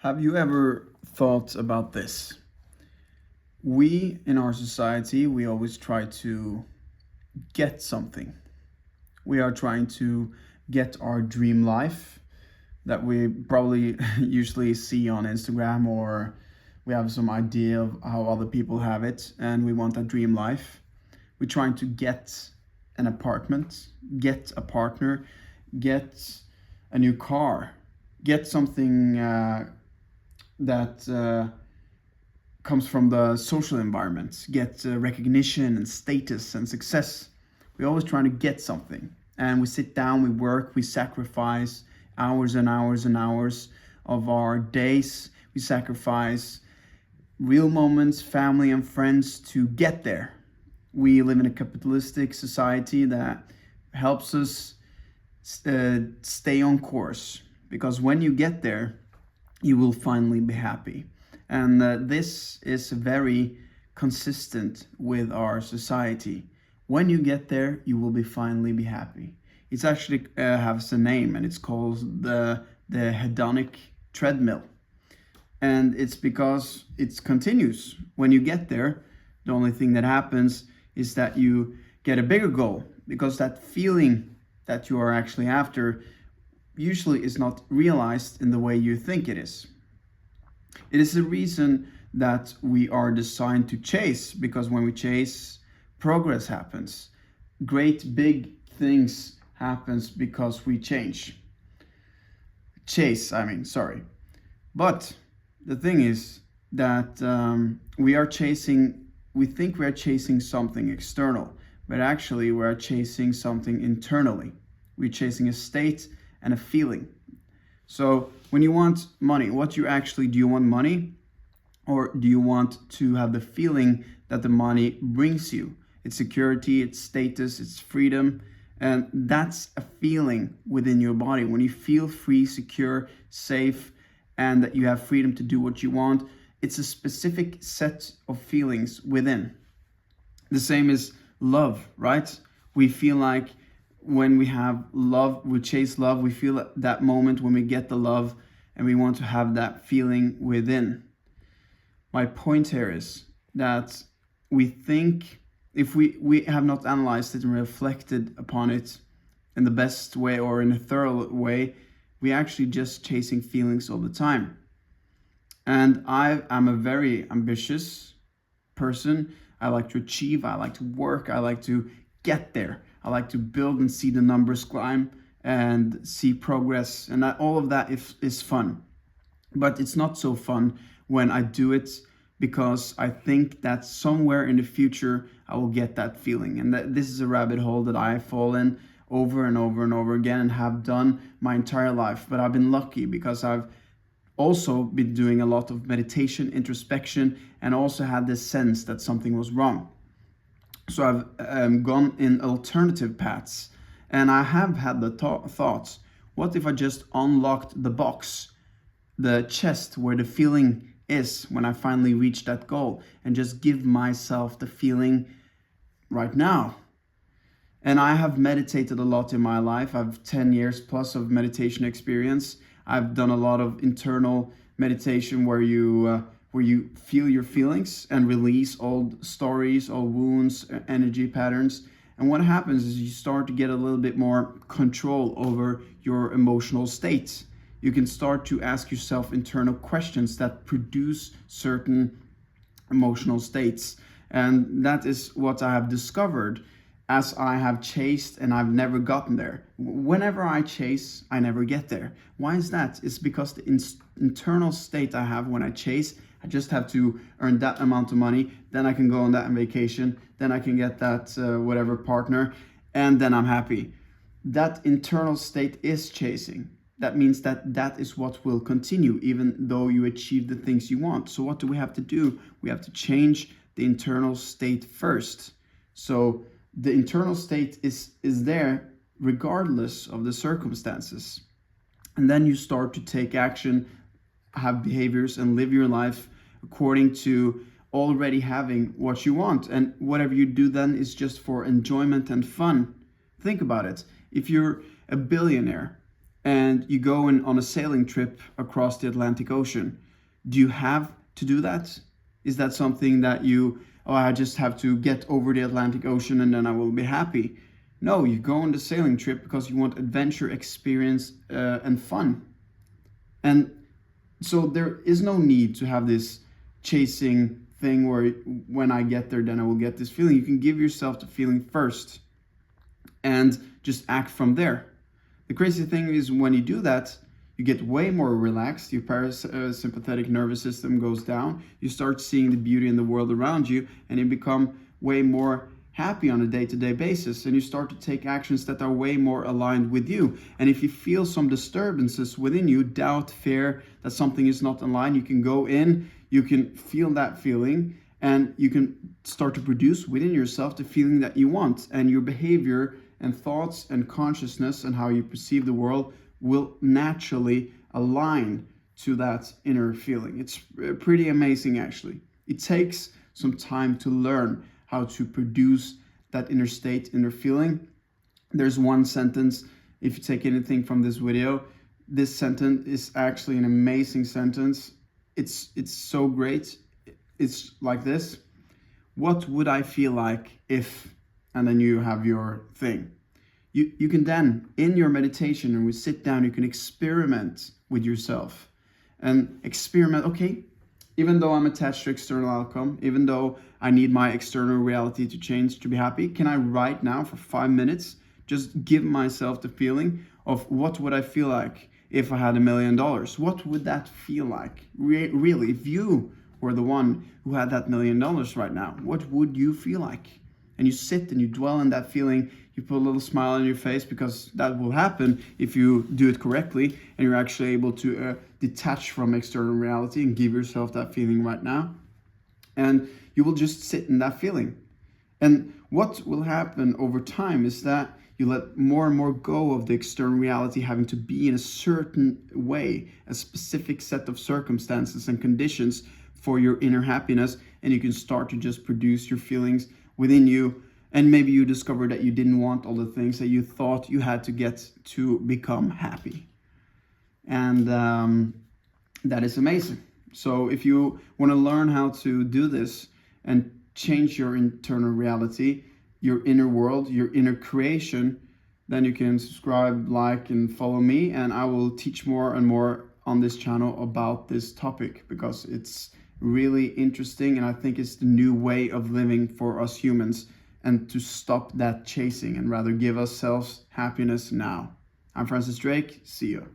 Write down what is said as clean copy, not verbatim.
Have you ever thought about this? We in our society, we always try to get something. We are trying to get our dream life that we probably usually see on Instagram, or we have some idea of how other people have it and we want that dream life. We're trying to get an apartment, get a partner, get a new car, get something that comes from the social environment, get recognition and status and success. We're always trying to get something. And we sit down, we work, we sacrifice hours and hours and hours of our days. We sacrifice real moments, family, and friends to get there. We live in a capitalistic society that helps us stay on course, because when you get there, you will finally be happy. And this is very consistent with our society. When you get there, you will finally be happy. It's actually has a name, and it's called the hedonic treadmill. And it's because it continues. When you get there, the only thing that happens is that you get a bigger goal, because that feeling that you are actually after usually is not realized in the way you think it is. It is the reason that we are designed to chase, because when we chase, progress happens. Great big things happens because we chase, sorry. But the thing is that we think we are chasing something external, but actually we are chasing something internally. We're chasing a state and a feeling. So when you want money, do you want money, or do you want to have the feeling that the money brings you? It's security, it's status, it's freedom. And that's a feeling within your body. When you feel free, secure, safe, and that you have freedom to do what you want, it's a specific set of feelings within. The same is love, right? We feel like when we have love, we chase love, we feel that moment when we get the love, and we want to have that feeling within. My point here is that we think, if we have not analyzed it and reflected upon it in the best way or in a thorough way, we actually just chasing feelings all the time. And I am a very ambitious person. I like to achieve, I like to work, I like to get there. I like to build and see the numbers climb and see progress. And all of that is fun. But it's not so fun when I do it because I think that somewhere in the future I will get that feeling. And that this is a rabbit hole that I fall in over and over and over again, and have done my entire life. But I've been lucky because I've also been doing a lot of meditation, introspection, and also had this sense that something was wrong. So I've gone in alternative paths, and I have had the thoughts, what if I just unlocked the box, the chest where the feeling is when I finally reach that goal, and just give myself the feeling right now. And I have meditated a lot in my life. I have 10 years plus of meditation experience. I've done a lot of internal meditation where you feel your feelings and release old stories, old wounds, energy patterns. And what happens is you start to get a little bit more control over your emotional state. You can start to ask yourself internal questions that produce certain emotional states. And that is what I have discovered as I have chased and I've never gotten there. Whenever I chase, I never get there. Why is that? It's because the internal state I have when I chase, I just have to earn that amount of money, then I can go on that vacation, then I can get that whatever partner, and then I'm happy. That internal state is chasing. That means that is what will continue even though you achieve the things you want. So what do we have to do? We have to change the internal state first. So the internal state is there regardless of the circumstances. And then you start to take action, have behaviors, and live your life according to already having what you want. And whatever you do then is just for enjoyment and fun. Think about it. If you're a billionaire, and you go on a sailing trip across the Atlantic Ocean. Do you have to do that? Is that something that I just have to get over the Atlantic Ocean and then I will be happy? No, you go on the sailing trip because you want adventure, experience, and fun. And so there is no need to have this chasing thing where when I get there, then I will get this feeling. You can give yourself the feeling first and just act from there. The crazy thing is when you do that, you get way more relaxed, your parasympathetic nervous system goes down, you start seeing the beauty in the world around you, and you become way more happy on a day-to-day basis, and you start to take actions that are way more aligned with you. And if you feel some disturbances within you, doubt, fear that something is not aligned, you can go in, you can feel that feeling, and you can start to produce within yourself the feeling that you want, and your behavior and thoughts and consciousness and how you perceive the world will naturally align to that inner feeling. It's pretty amazing, actually. It takes some time to learn how to produce that inner state, inner feeling. There's one sentence, if you take anything from this video, this sentence is actually an amazing sentence. It's so great. It's like this: what would I feel like if, and then you have your thing. You can then, in your meditation, and we sit down, you can experiment with yourself and experiment, okay, even though I'm attached to external outcome, even though I need my external reality to change to be happy, can I right now for 5 minutes just give myself the feeling of what would I feel like if I had $1 million? What would that feel like? Really, if you were the one who had that $1 million right now, what would you feel like? And you sit and you dwell in that feeling, you put a little smile on your face, because that will happen if you do it correctly and you're actually able to detach from external reality and give yourself that feeling right now. And you will just sit in that feeling. And what will happen over time is that you let more and more go of the external reality having to be in a certain way, a specific set of circumstances and conditions for your inner happiness, and you can start to just produce your feelings within you. And maybe you discover that you didn't want all the things that you thought you had to get to become happy. And that is amazing. So if you want to learn how to do this and change your internal reality, your inner world, your inner creation, then you can subscribe, like, and follow me, and I will teach more and more on this channel about this topic, because it's really interesting, and I think it's the new way of living for us humans, and to stop that chasing and rather give ourselves happiness now. I'm Francis Drake. See you.